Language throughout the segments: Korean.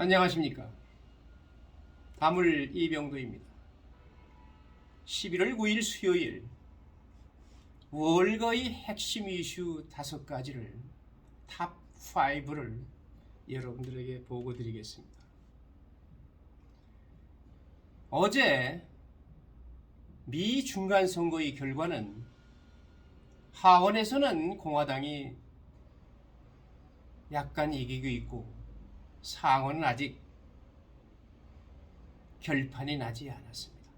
안녕하십니까. 다물 이병도입니다. 11월 9일 수요일 월거의 핵심 이슈 5가지를 탑 5를 여러분들에게 보고 드리겠습니다. 어제 미 중간선거의 결과는 하원에서는 공화당이 약간 이기고 있고 상원은 아직 결판이 나지 않았습니다.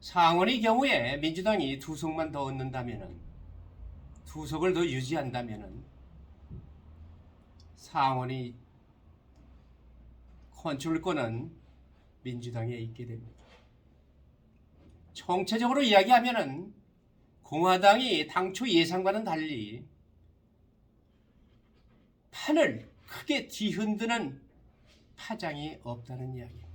상원의 경우에 민주당이 2석만 더 얻는다면, 2석을 더 유지한다면 상원의 컨트롤권은 민주당에 있게 됩니다. 총체적으로 이야기하면 공화당이 당초 예상과는 달리 판을 크게 뒤흔드는 파장이 없다는 이야기입니다.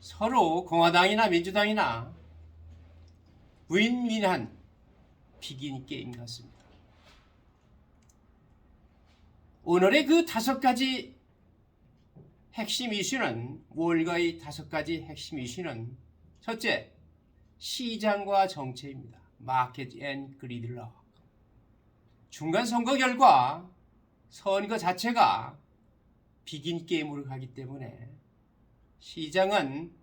서로 공화당이나 민주당이나 윈윈한 비긴 게임 같습니다. 오늘의 그 5가지 핵심 이슈는, 월가의 5가지 핵심 이슈는 첫째, 시장과 정체입니다. 마켓 앤 그리들락. 중간 선거 결과 선거 자체가 비긴 게임으로 가기 때문에 시장은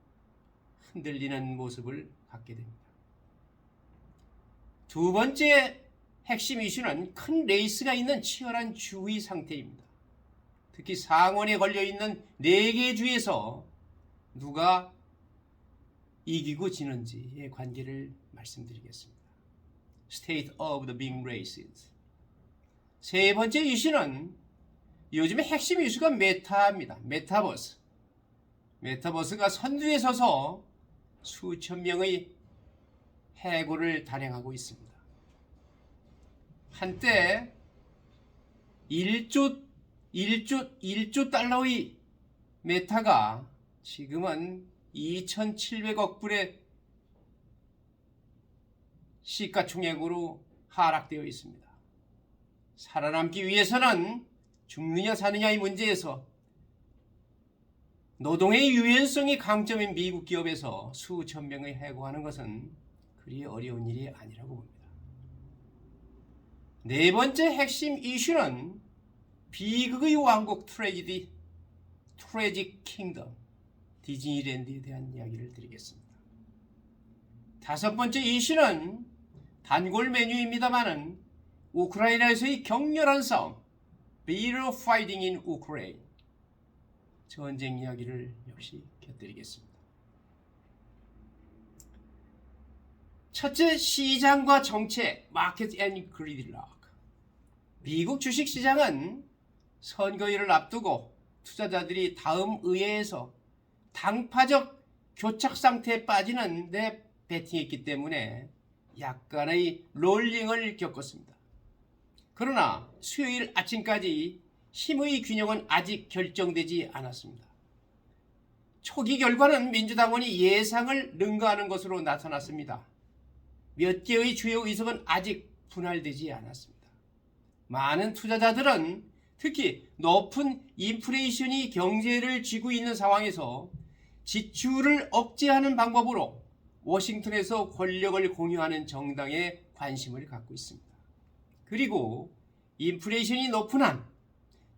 흔들리는 모습을 갖게 됩니다. 두 번째 핵심 이슈는 큰 레이스가 있는 치열한 주의 상태입니다. 특히 상원에 걸려있는 4개 주에서 누가 이기고 지는지의 관계를 말씀드리겠습니다. State of the big races. 세 번째 이슈는 요즘의 핵심 이슈가 메타입니다. 메타버스. 메타버스가 선두에 서서 수천 명의 해고를 단행하고 있습니다. 한때 1조 달러의 메타가 지금은 2,700억 불의 시가총액으로 하락되어 있습니다. 살아남기 위해서는 죽느냐 사느냐의 문제에서 노동의 유연성이 강점인 미국 기업에서 수천 명을 해고하는 것은 그리 어려운 일이 아니라고 봅니다. 네 번째 핵심 이슈는 비극의 왕국 트래지க் 킹덤, 디즈니랜드에 대한 이야기를 드리겠습니다. 다섯 번째 이슈는 단골 메뉴입니다만은 우크라이나에서의 격렬한 싸움, Bitter Fighting in Ukraine, 전쟁 이야기를 역시 곁들이겠습니다. 첫째, 시장과 정책, 마켓 앤 그리들락. 미국 주식시장은 선거일을 앞두고 투자자들이 다음 의회에서 당파적 교착 상태에 빠지는 데 베팅했기 때문에 약간의 롤링을 겪었습니다. 그러나 수요일 아침까지 힘의 균형은 아직 결정되지 않았습니다. 초기 결과는 민주당원이 예상을 능가하는 것으로 나타났습니다. 몇 개의 주요 의석은 아직 분할되지 않았습니다. 많은 투자자들은 특히 높은 인플레이션이 경제를 쥐고 있는 상황에서 지출을 억제하는 방법으로 워싱턴에서 권력을 공유하는 정당에 관심을 갖고 있습니다. 그리고 인플레이션이 높은 한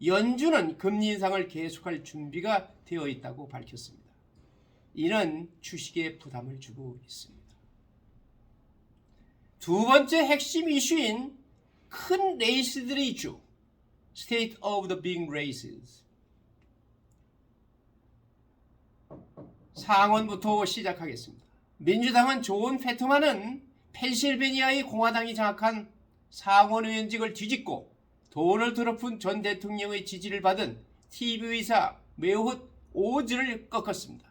연준은 금리 인상을 계속할 준비가 되어 있다고 밝혔습니다. 이는 주식에 부담을 주고 있습니다. 두 번째 핵심 이슈인 큰 레이스들의 주, State of the big races. 상원부터 시작하겠습니다. 민주당은 존 페터만은 펜실베니아의 공화당이 장악한 상원의원직을 뒤집고 도널드 트럼프 전 대통령의 지지를 받은 TV의사 메어훗 오즈를 꺾었습니다.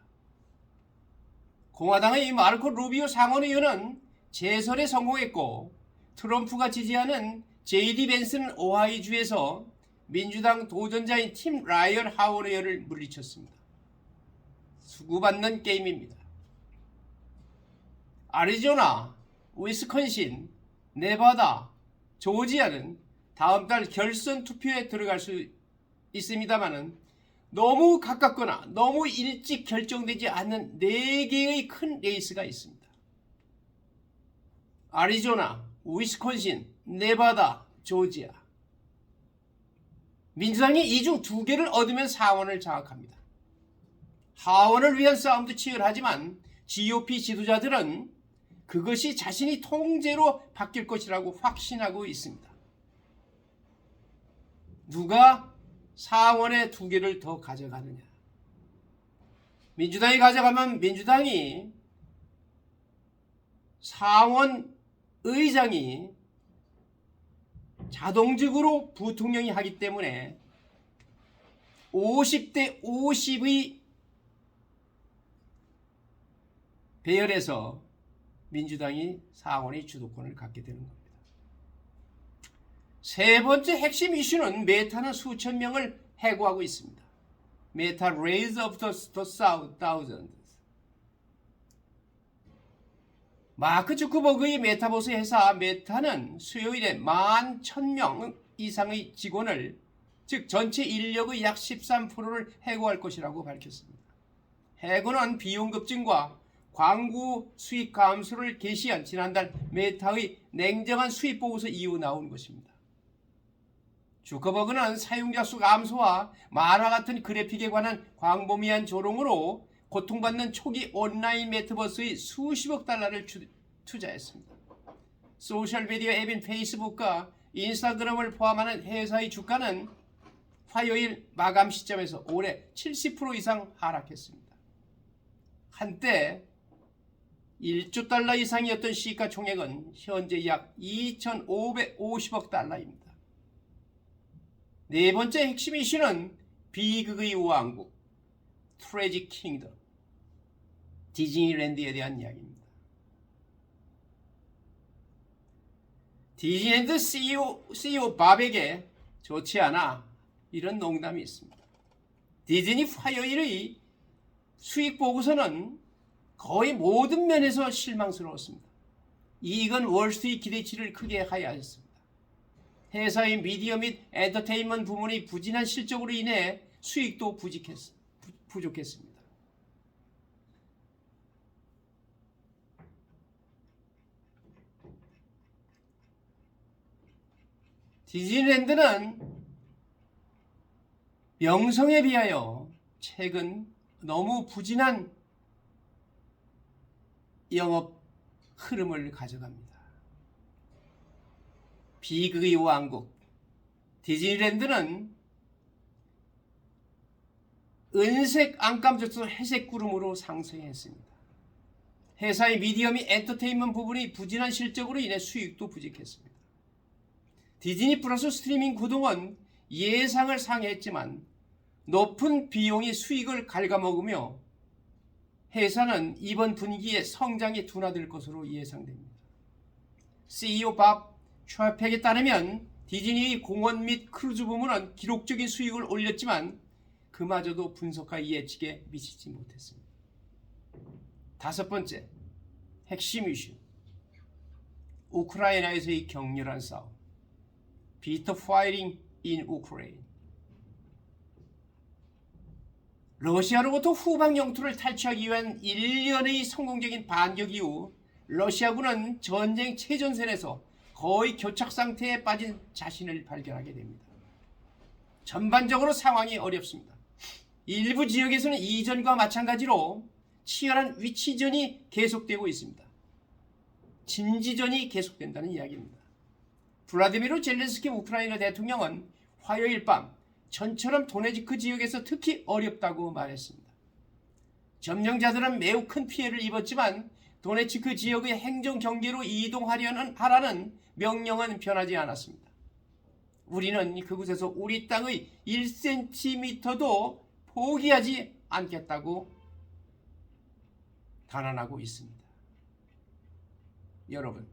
공화당의 마르코 루비오 상원의원은 재선에 성공했고 트럼프가 지지하는 JD 벤슨은 오하이주에서 민주당 도전자인 팀 라이언 하원의원을 물리쳤습니다. 수구받는 게임입니다. 아리조나, 위스콘신, 네바다, 조지아는 다음 달 결선 투표에 들어갈 수 있습니다만은 너무 가깝거나 너무 일찍 결정되지 않는 4개의 큰 레이스가 있습니다. 아리조나, 위스콘신, 네바다, 조지아. 민주당이 이 중 2개를 얻으면 하원을 장악합니다. 하원을 위한 싸움도 치열하지만 GOP 지도자들은 그것이 자신이 통제로 바뀔 것이라고 확신하고 있습니다. 누가 상원의 2개를 더 가져가느냐. 민주당이 가져가면 민주당이 상원 의장이 자동적으로 부통령이 하기 때문에 50대 50의 배열에서 민주당이 상원의 주도권을 갖게 되는 겁니다. 세 번째 핵심 이슈는 메타는 수천 명을 해고하고 있습니다. 메타 Raise of the Thousands. 마크 주커버그의 메타버스 회사 메타는 수요일에 11,000명 이상의 직원을, 즉 전체 인력의 약 13%를 해고할 것이라고 밝혔습니다. 해고는 비용 급증과 광고 수익 감소를 게시한 지난달 메타의 냉정한 수입 보고서 이후 나온 것입니다. 주커버그는 사용자 수 감소와 만화 같은 그래픽에 관한 광범위한 조롱으로 고통받는 초기 온라인 메타버스의 수십억 달러를 투자했습니다. 소셜미디어 앱인 페이스북과 인스타그램을 포함하는 회사의 주가는 화요일 마감 시점에서 올해 70% 이상 하락했습니다. 한때 1조 달러 이상이었던 시가총액은 현재 약 2,550억 달러입니다. 네 번째 핵심 이슈는 비극의 왕국, 트래직 킹덤, 디즈니랜드에 대한 이야기입니다. 디즈니랜드 CEO 밥에게 좋지 않아 이런 농담이 있습니다. 디즈니 화요일의 수익 보고서는 거의 모든 면에서 실망스러웠습니다. 이익은 월스트리트 기대치를 크게 하야했습니다. 회사의 미디어 및 엔터테인먼트 부문의 부진한 실적으로 인해 수익도 부족했습니다. 디즈니랜드는 명성에 비하여 최근 너무 부진한 영업 흐름을 가져갑니다. 비극의 왕국 디즈니랜드는 은색 안감조차 회색 구름으로 상승했습니다. 회사의 미디어 및 엔터테인먼트 부분이 부진한 실적으로 인해 수익도 부족했습니다. 디즈니 플러스 스트리밍 구독은 예상을 상회했지만 높은 비용이 수익을 갉아먹으며 회사는 이번 분기에 성장이 둔화될 것으로 예상됩니다. CEO 밥 슈아펙에 따르면 디즈니의 공원 및 크루즈 부문은 기록적인 수익을 올렸지만 그마저도 분석가 예측에 미치지 못했습니다. 다섯 번째, 핵심 이슈. 우크라이나에서의 격렬한 싸움. 비터 파이팅 인 우크레인. 러시아로부터 후방 영토를 탈취하기 위한 1년의 성공적인 반격 이후 러시아군은 전쟁 최전선에서 거의 교착 상태에 빠진 자신을 발견하게 됩니다. 전반적으로 상황이 어렵습니다. 일부 지역에서는 이전과 마찬가지로 치열한 위치전이 계속되고 있습니다. 진지전이 계속된다는 이야기입니다. 블라디미르 젤렌스키 우크라이나 대통령은 화요일 밤 전처럼 도네츠크 지역에서 특히 어렵다고 말했습니다. 점령자들은 매우 큰 피해를 입었지만 도네츠크 지역의 행정 경계로 이동하라는 명령은 변하지 않았습니다. 우리는 그곳에서 우리 땅의 1cm도 포기하지 않겠다고 단언하고 있습니다. 여러분,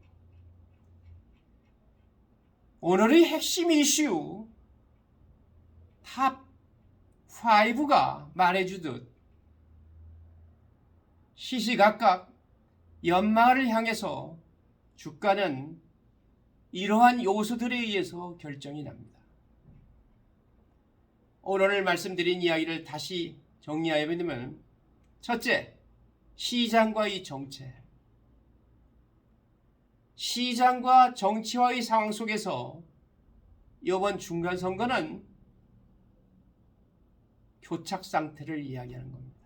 오늘의 핵심 이슈 탑 5가 말해주듯 시시각각 연말을 향해서 주가는 이러한 요소들에 의해서 결정이 납니다. 오늘 말씀드린 이야기를 다시 정리하여 보면, 첫째, 시장과의 정체. 시장과 정치와의 상황 속에서 이번 중간선거는 교착 상태를 이야기하는 겁니다.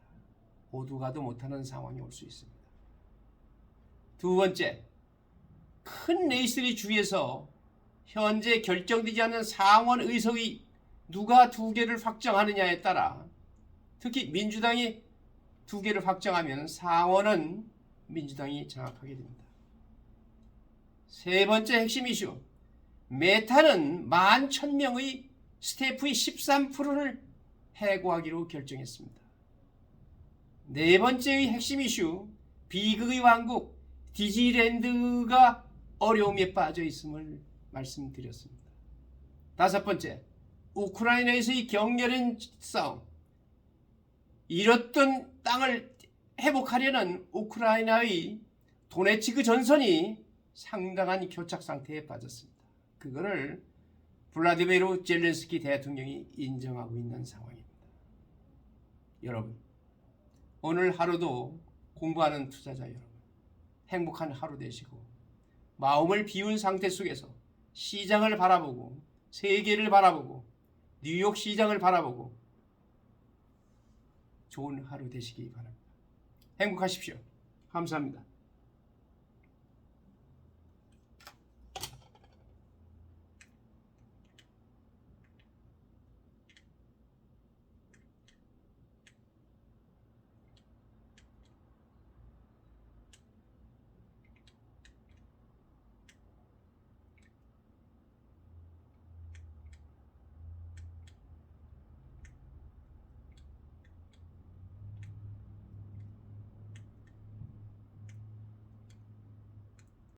오도 가도 못하는 상황이 올 수 있습니다. 두 번째, 큰 레이스리 주위에서 현재 결정되지 않은 상원 의석이 누가 2개를 확정하느냐에 따라, 특히 민주당이 2개를 확정하면 상원은 민주당이 장악하게 됩니다. 세 번째 핵심 이슈, 메타는 11,000명의 스태프의 13%를 해고하기로 결정했습니다. 네 번째의 핵심 이슈, 비극의 왕국 디즈니랜드가 어려움에 빠져 있음을 말씀드렸습니다. 다섯 번째, 우크라이나에서의 격렬한 싸움. 잃었던 땅을 회복하려는 우크라이나의 도네츠크 전선이 상당한 교착 상태에 빠졌습니다. 그거를 블라디미르 젤렌스키 대통령이 인정하고 있는 상황입니다. 여러분, 오늘 하루도 공부하는 투자자 여러분, 행복한 하루 되시고, 마음을 비운 상태 속에서 시장을 바라보고, 세계를 바라보고, 뉴욕 시장을 바라보고 좋은 하루 되시기 바랍니다. 행복하십시오. 감사합니다.